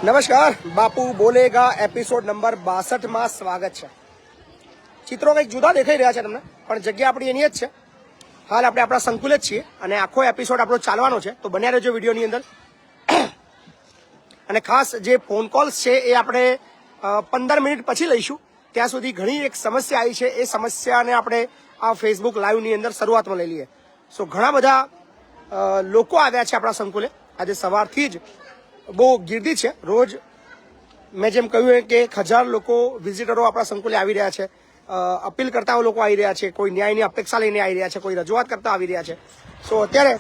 નમસ્કાર, બાપુ બોલેગા episode number 62 માં સ્વાગત છે। ચિત્રો કંઈક જુદા દેખાઈ રહ્યા છે તમને, પણ જગ્યા આપણી એની જ છે। હાલ આપણે આપણા સંકુલે જ છીએ અને આખો એપિસોડ આપણો ચાલવાનો છે, તો બન્યા રહેજો વિડીયોની અંદર। અને ખાસ જે ફોન કોલ્સ છે એ આપણે 15 મિનિટ પછી લઈશું। ત્યાં સુધી ઘણી એક સમસ્યા આવી છે, એ સમસ્યાને આપણે આ ફેસબુક લાઈવની અંદર શરૂઆતમાં લઈ લઈએ। સો ઘણા બધા લોકો આવ્યા છે આપણા સંકુલે। આજે સવારથી જ બહુ ગીર્દી છે। રોજ મેં જેમ કહ્યું કે 1000 લોકો વિઝિટરો આપણા સંકુલે આવી રહ્યા છે। અપીલ કરતા લોકો આવી રહ્યા છે, કોઈ ન્યાયની અપેક્ષા લઈને આવી રહ્યા છે, કોઈ રજૂઆત કરતા આવી રહ્યા છે। સો અત્યારે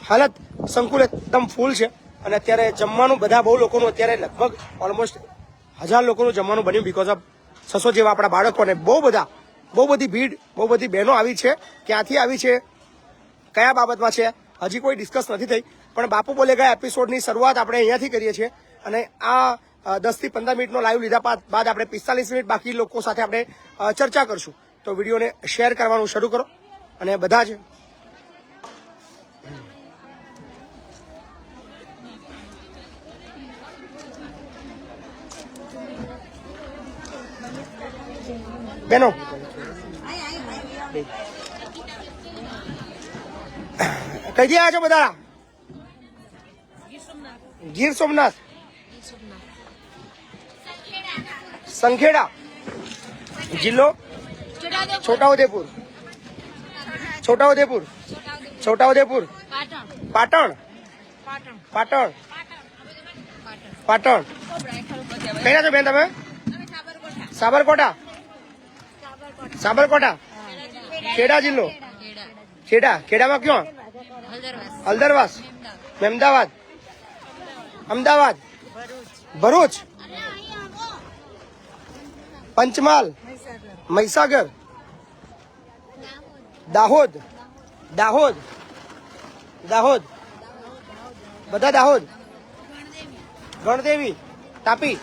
હાલત સંકુલ એકદમ ફૂલ છે અને અત્યારે જમવાનું બધા બહુ લોકોનું અત્યારે લગભગ ઓલમોસ્ટ 1000 લોકોનું જમવાનું બન્યું બીકોઝ ઓફ 600 જેવા આપણા બાળકોને બહુ બધી ભીડ, બહુ બધી બહેનો આવી છે। ક્યાંથી આવી છે, કયા બાબતમાં છે, હજી કોઈ ડિસ્કસ નથી થઈ, પણ બાપુ બોલેગા એપિસોડની શરૂઆત આપણે અહીંયાથી કરીએ છીએ અને આ 10 થી 15 મિનિટનો લાઈવ લીધા બાદ આપણે 45 મિનિટ બાકી લોકો સાથે આપણે ચર્ચા કરશું। તો વિડીયોને શેર કરવાનું શરૂ કરો અને બધા જ બેનો કઈથી આવ્યા છો બધા? ગીર સોમનાથ, સંખેડા જિલ્લો છોટાઉદેપુર, પાટણ કઈ છો બેન તમે? સાબરકોટા ખેડા જિલ્લો, ખેડામાં ક્યાં? હલદરવાસ, મહેમદાવાદ, અમદાવાદ, ભરૂચ, પંચમહાલ, મહીસાગર, દાહોદ, બધા દાહોદ, ગણદેવી, તાપી,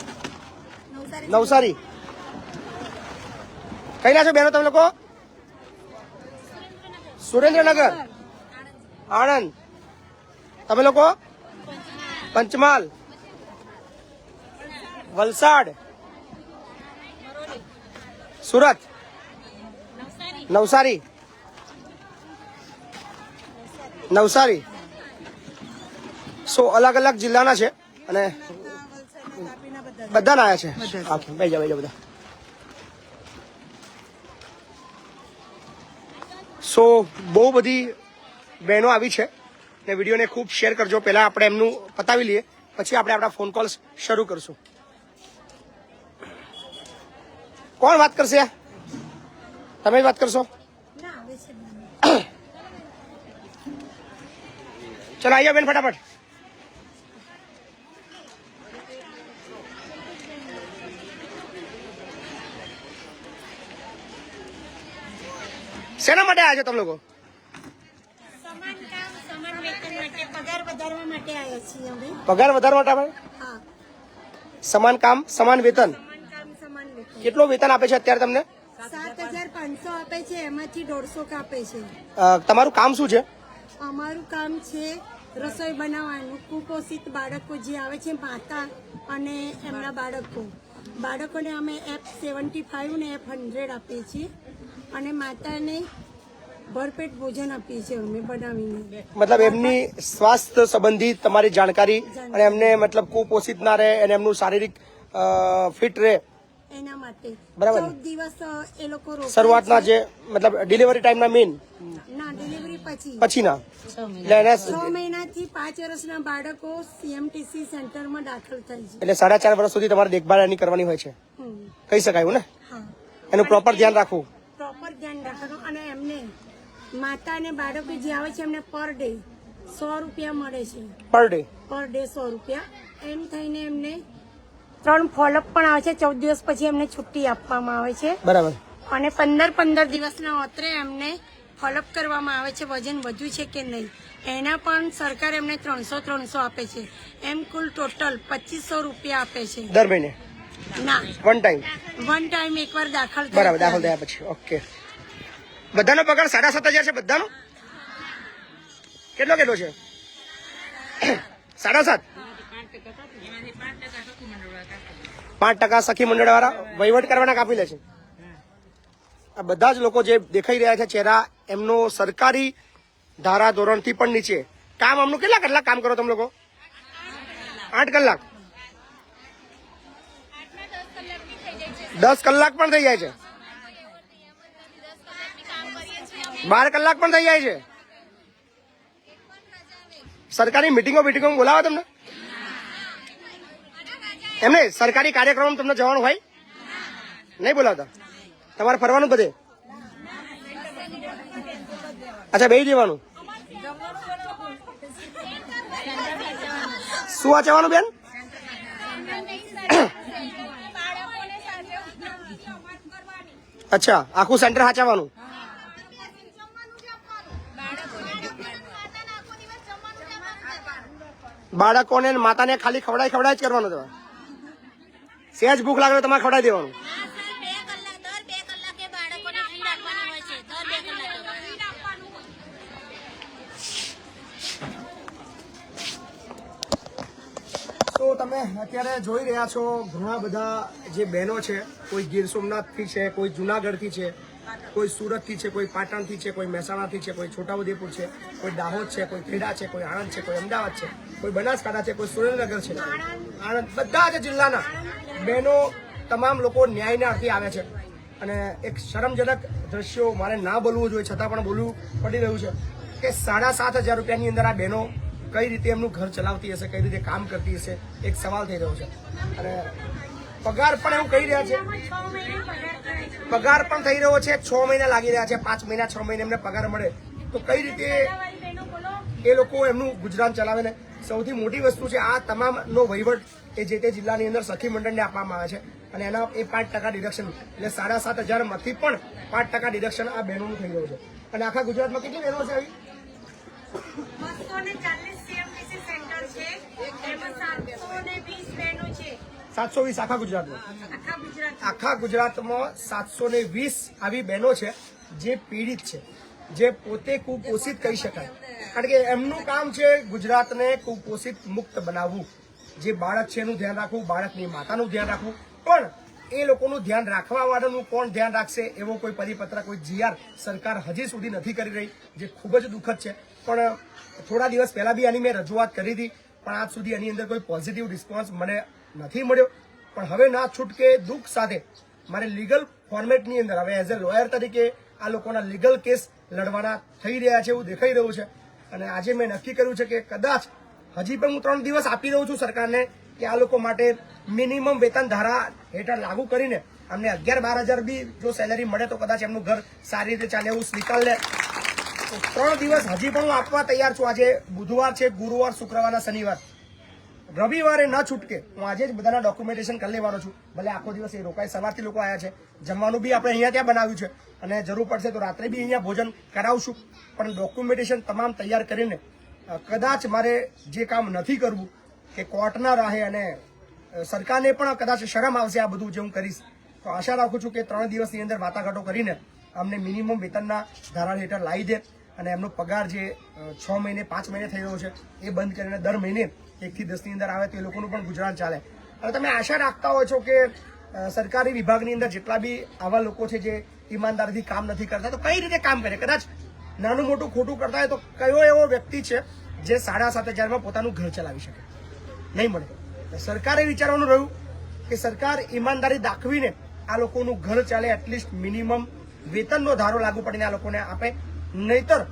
નવસારી। કઈ ના છો બહેનો તમે લોકો? સુરેન્દ્રનગર, આણંદ, તમે લોકો? પંચમહાલ, વલસાડ, સુરત, નવસારી। સો અલગ અલગ જિલ્લાના છે અને બધાના આવ્યા છે। બેજા બધા। સો બહુ બધી બહેનો આવી છે ને વિડીયોને ખૂબ શેર કરજો। પહેલા આપણે એમનું પતાવી લઈએ, પછી આપણે આપણા ફોન કોલ્સ શરૂ કરશું। કોણ વાત કરશે? તમે જ વાત કરશો? ચલો આइए બેન ફટાફટ। શેના માટે આવ્યા છો તમે લોકો? પગાર વધારવા માટે? સમાન કામ સમાન વેતન। કેટલો વેતન આપે છે અત્યારે તમને? 7500 આપે છે, એમાંથી 150 કાપે છે। તમારું કામ શું છે? અમારું કામ છે રસોઈ બનાવવાનું। કુપોષિત બાળકો જે આવે છે, માતા અને એમના બાળકોને અમે F75 ને F100 આપીએ છીએ અને માતાને ભરપેટ ભોજન આપીએ છીએ અમે બનાવીને। મતલબ એમની સ્વાસ્થ્ય સંબંધિત તમારી જાણકારી અને એમને મતલબ કુપોષિત ના રહે અને એમનું શારીરિક ફિટ રહે એના માટે બરાબર। 14 દિવસ એ લોકો શરૂઆતના જે મતલબ ડિલિવરી ટાઈમના મેઇન ના ડિલિવરી પછીના 6 મહિનાથી 5 વર્ષના બાળકો CMTC સેન્ટરમાં દાખલ થાય છે। એટલે 4.5 વર્ષ સુધી તમારે દેખભાળ એની કરવાની હોય છે, કહી શકાય ને? એનું પ્રોપર ધ્યાન રાખવું અને એમને માતા અને બાળકો જે આવે છે એમને પર ડે 100 રૂપિયા મળે છે। પર ડે 100 રૂપિયા એમ થઈને એમને 3 ફોલોઅપ પણ આવે છે। 14 દિવસ પછી એમને છુટ્ટી આપવામાં આવે છે, બરાબર। અને 15 દિવસના અંતરે એમને ફોલોઅપ કરવામાં આવે છે વજન વધ્યું છે કે નહીં એના પણ સરકાર એમને 300 આપે છે। એમ કુલ ટોટલ 2500 રૂપિયા આપે છે દર મહિને। ના, વન ટાઈમ એકવાર દાખલ બરાબર, દાખલ થયા પછી। ઓકે, બધાનો પગાર 7,500 છે બધાનો? કેટલો છે? 7.5? 5% સખી મંડળ વાળા વહીવટ કરવાના કાપી લે છે. આ બધા જ લોકો જે દેખાઈ રહ્યા છે ચહેરા, એમનો સરકારી ધારા ધોરણથી પણ નીચે કામ. આમનું કેટલા કલાક કામ કરો તમે લોકો? 8 કલાક, 10 કલાક પણ થઈ જાય છે, 12 કલાક પણ થઈ જાય છે. સરકારી મિટિંગો બોલાવે તમને? એમને સરકારી કાર્યક્રમ તમને જવાનું હોય? નહીં બોલાવતા? તમારે ફરવાનું બધે? અચ્છા, બેસી જવાનું. શું વાંચવાનું બેન? અચ્છા, આખું સેન્ટર સાચવવાનું. બાળકોને માતાને ખાલી ખવડાય જ કરવાનું. તમારે સહેજ ભૂખ લાગે તો તમારે ખવડાવી દેવાનું. તો તમે અત્યારે જોઈ રહ્યા છો ઘણા બધા જે બહેનો છે, કોઈ ગીર સોમનાથથી છે, કોઈ જુનાગઢથી છે, કોઈ સુરતથી છે, કોઈ પાટણથી છે, કોઈ મહેસાણાથી છે, કોઈ છોટાઉદેપુર છે, કોઈ દાહોદ છે, કોઈ ખેડા છે, કોઈ આણંદ છે, કોઈ અમદાવાદ છે, કોઈ બનાસકાંઠા છે, કોઈ સુરેન્દ્રનગર છે, આણંદ, બધા જ જિલ્લાના બહેનો, તમામ લોકો ન્યાયના અર્થે આવે છે. અને એક શરમજનક દ્રશ્યો મારે ના બોલવું જોઈએ છતાં પણ બોલવું પડી રહ્યું છે કે 7,500 રૂપિયાની અંદર આ બહેનો કઈ રીતે એમનું ઘર ચલાવતી હશે, કઈ રીતે કામ કરતી હશે, એક સવાલ થઈ રહ્યો છે. અને પગાર પણ એવું કહી રહ્યા છે, પગાર પણ થઈ રહ્યો છે, 6 મહિના લાગી રહ્યા છે, 5 મહિના 6 મહિને એમને પગાર મળે તો કઈ રીતે એ લોકો એમનું ગુજરાન ચલાવે ને? સૌથી મોટી વસ્તુ છે આ તમામનો વહીવટ એ જે તે જિલ્લાની અંદર સખી મંડળને આપવામાં આવે છે અને એના એ 5% ડિડક્શન, એટલે 7,500 માંથી પણ 5% ડિડક્શન આ બહેનોનું થઈ રહ્યું છે. અને આખા ગુજરાતમાં કેટલી બહેનો છે આવી? 720 આખા ગુજરાતમાં. આખા ગુજરાતમાં 720 આવી બહેનો છે જે પીડિત છે, જે પોતે કુપોષિત કહી શકાય. કારણ કે એમનું કામ છે ગુજરાતને કુપોષિત મુક્ત બનાવવું. જે બાળક છે એનું ધ્યાન રાખવું, બાળકની માતાનું ધ્યાન રાખવું, પણ એ લોકોનું ધ્યાન રાખવા વાળાનું કોણ ધ્યાન રાખશે એવો કોઈ પરિપત્ર, કોઈ જીઆર સરકાર હજી સુધી નથી કરી રહી, જે ખૂબ જ દુઃખદ છે. પણ થોડા દિવસ પહેલા બી આની મેં રજૂઆત કરી હતી, પણ આજ સુધી એની અંદર કોઈ પોઝિટિવ રિસ્પોન્સ મને નથી મળ્યો. પણ હવે ના છૂટકે દુઃખ સાથે મારે લીગલ ફોર્મેટની અંદર હવે એઝ અ લોયર તરીકે આ લોકોના લીગલ કેસ લડવાના થઈ રહ્યા છે એવું દેખાઈ રહ્યું છે. અને આજે મેં નક્કી કર્યું છે કે કદાચ હજી પણ હું 3 દિવસ આપી રહ્યો છું સરકારને કે આ લોકો માટે મિનિમમ વેતન ધારા હેઠળ લાગુ કરીને અમને 11-12 હજાર બી જો સેલેરી મળે તો કદાચ એમનું ઘર સારી રીતે ચાલે એવું સ્વીકાર લે. 3 દિવસ હજી પણ હું આપવા તૈયાર છું. આજે બુધવાર છે, ગુરુવાર, શુક્રવાર, શનિવાર, રવિવારે ન છૂટકે હું આજે જ બધાના ડોક્યુમેન્ટેશન કરી લેવાનો છું. ભલે આખો દિવસ એ રોકાય, સવારથી લોકો આવ્યા છે, જમવાનું બી આપણે અહીંયા ત્યાં બનાવ્યું છે અને જરૂર પડશે તો રાત્રે બી અહીંયા ભોજન કરાવશું. પણ ડોક્યુમેન્ટેશન તમામ તૈયાર કરીને કદાચ મારે જે કામ નથી કરવું કે કોર્ટના રાહે અને સરકારને પણ કદાચ શરમ આવશે આ બધું જે હું કરીશ, તો આશા રાખું છું કે 3 દિવસની અંદર વાટાઘાટો કરીને અમને મિનિમમ વેતનના ધારા હેઠળ લાવી દે અને એમનો પગાર જે 6 મહિને 5 મહિને થઈ રહ્યો છે એ બંધ કરીને દર મહિને 1 થી 10 ની અંદર આવે તો એ લોકોનું પણ ગુજરાન ચાલે. અને તમે આશા રાખતા હોય છો કે સરકારી વિભાગની અંદર જેટલા બી આવા લોકો છે જે ઈમાનદારીથી કામ નથી કરતા તો કઈ રીતે કામ કરે? કદાચ નાનું મોટું ખોટું કરતા હોય તો કયો એવો વ્યક્તિ છે જે 7,500 પોતાનું ઘર ચલાવી શકે? નહીં મળે. સરકારે વિચારવાનું રહ્યું કે સરકાર ઈમાનદારી દાખવીને આ લોકોનું ઘર ચાલે, એટલીસ્ટ મિનિમમ વેતનનો ધારો લાગુ પડીને આ લોકોને આપે. નહીતર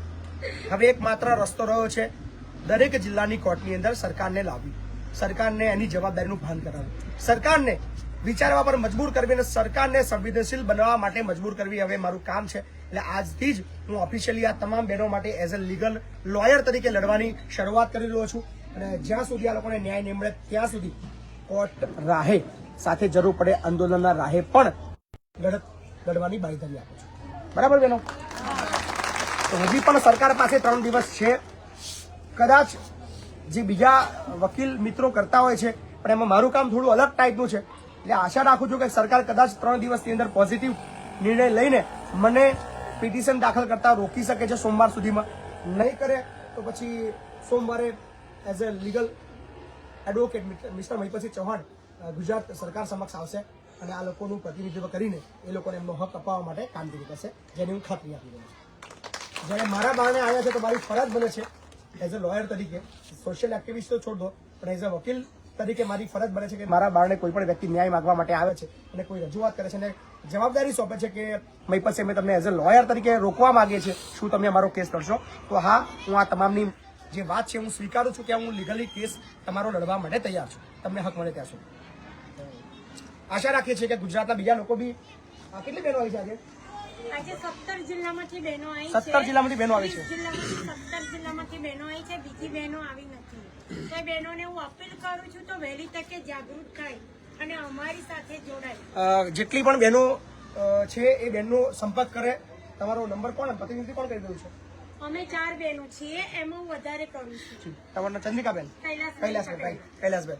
હવે એક માત્ર રસ્તો રહ્યો છે દરેક જિલ્લાની કોર્ટની અંદર સરકારને લાવવી, સરકારને એની જવાબદારીનું ભાન કરાવવું, સરકારને વિચારવા પર મજબૂર કરવી અને સરકારને સંવેદનશીલ બનાવવા માટે મજબૂર કરવી હવે મારું કામ છે. એટલે આજથી જ હું ઓફિશિયલી આ તમામ બહેનો માટે એઝ અ લીગલ લોયર તરીકે લડવાની શરૂઆત કરી રહ્યો છું. અને જ્યાં સુધી આ લોકોને ન્યાય નહીં મળે ત્યાં સુધી કોર્ટ રાહે, સાથે જરૂર પડે આંદોલનના રાહે પણ લડવાની બાંયધરી આપું છું. બરાબર બહેનો? તો હજી પણ સરકાર પાસે 3 દિવસ છે. કદાચ જે બીજા વકીલ મિત્રો કરતા હોય છે પણ એમાં મારું કામ થોડું અલગ ટાઈપનું છે. એટલે આશા રાખું છું કે સરકાર કદાચ 3 દિવસની અંદર પોઝિટિવ નિર્ણય લઈને મને પિટિશન દાખલ કરતા રોકી શકે છે સોમવાર સુધીમાં. નહીં કરે તો પછી સોમવારે as a legal advocate mister Mahipatsinh Chauhan Gujarat સરકાર સમક્ષ આવશે અને આ લોકોનું પ્રતિનિધિત્વ કરીને એ લોકોને એમનો હક અપાવવા માટે કામગીરી કરશે, જેની હું ખાતરી આપી દઉં છું. જ્યારે મારા બારણે આવ્યા છે તો મારી ફરજ બને છે એઝ અ લોયર તરીકે, સોશિયલ એક્ટિવિસ્ટ તો છોડ દો, પણ એઝ અ વકીલ તરીકે મારી ફરજ બને છે કે મારા બારણે કોઈ પણ વ્યક્તિ ન્યાય માંગવા માટે આવે છે અને કોઈ રજૂઆત કરે છે અને જવાબદારી સોંપે છે કે મહિપતસિંહ અમે તમને એઝ અ લોયર તરીકે રોકવા માંગીએ છીએ, શું તમે અમારો કેસ લડશો? તો હા, હું આ તમામની જે વાત છે હું સ્વીકારું છું કે હું લીગલી કેસ તમારો લડવા માટે તૈયાર છું, તમને હક મળે ત્યાં સુધી. આશા રાખીએ છીએ કે ગુજરાતના બીજા લોકો બી કેટલી બહેનો આવી છે આજે? આજે 17 જિલ્લામાંથી બહેનો આવી છે. 17 જિલ્લામાંથી બહેનો આવી છે. 17 જિલ્લામાંથી બહેનો આવી છે, બીજી બહેનો આવી નથી. તો એ બહેનોને હું અપીલ કરું છું તો વહેલી તકે જાગૃત થાય અને અમારી સાથે જોડાય. જેટલી પણ બહેનો છે એ બહેનનો સંપર્ક કરે. તમારો નંબર કોણ પ્રતિનિધિ કોણ કરી રહ્યું છે? અમે 4 બહેનો છીએ, એમાં હું વધારે કરું છું. તમારું ચંદ્રિકાબેન, કૈલાસબેન. કૈલાસબેન.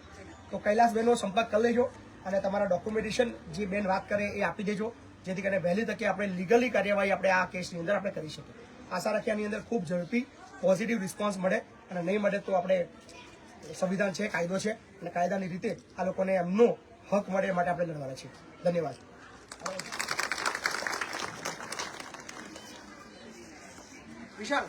તો કૈલાસબેનનો સંપર્ક કરી લેજો અને તમારા ડોક્યુમેન્ટેશન જે બેન વાત કરે એ આપી દેજો, જેથી કરીને વહેલી તકે આપણે લીગલી કાર્યવાહી આપણે આ કેસની અંદર આપણે કરી શકીએ. આશા રાખીએ આની અંદર ખૂબ ઝડપી પોઝિટિવ રિસ્પોન્સ મળે, અને નહીં મળે તો આપણે સંવિધાન છે, કાયદો છે, અને કાયદાની રીતે આ લોકોને એમનો હક મળે એ માટે આપણે લડવાના છીએ. ધન્યવાદ. વિશાલ.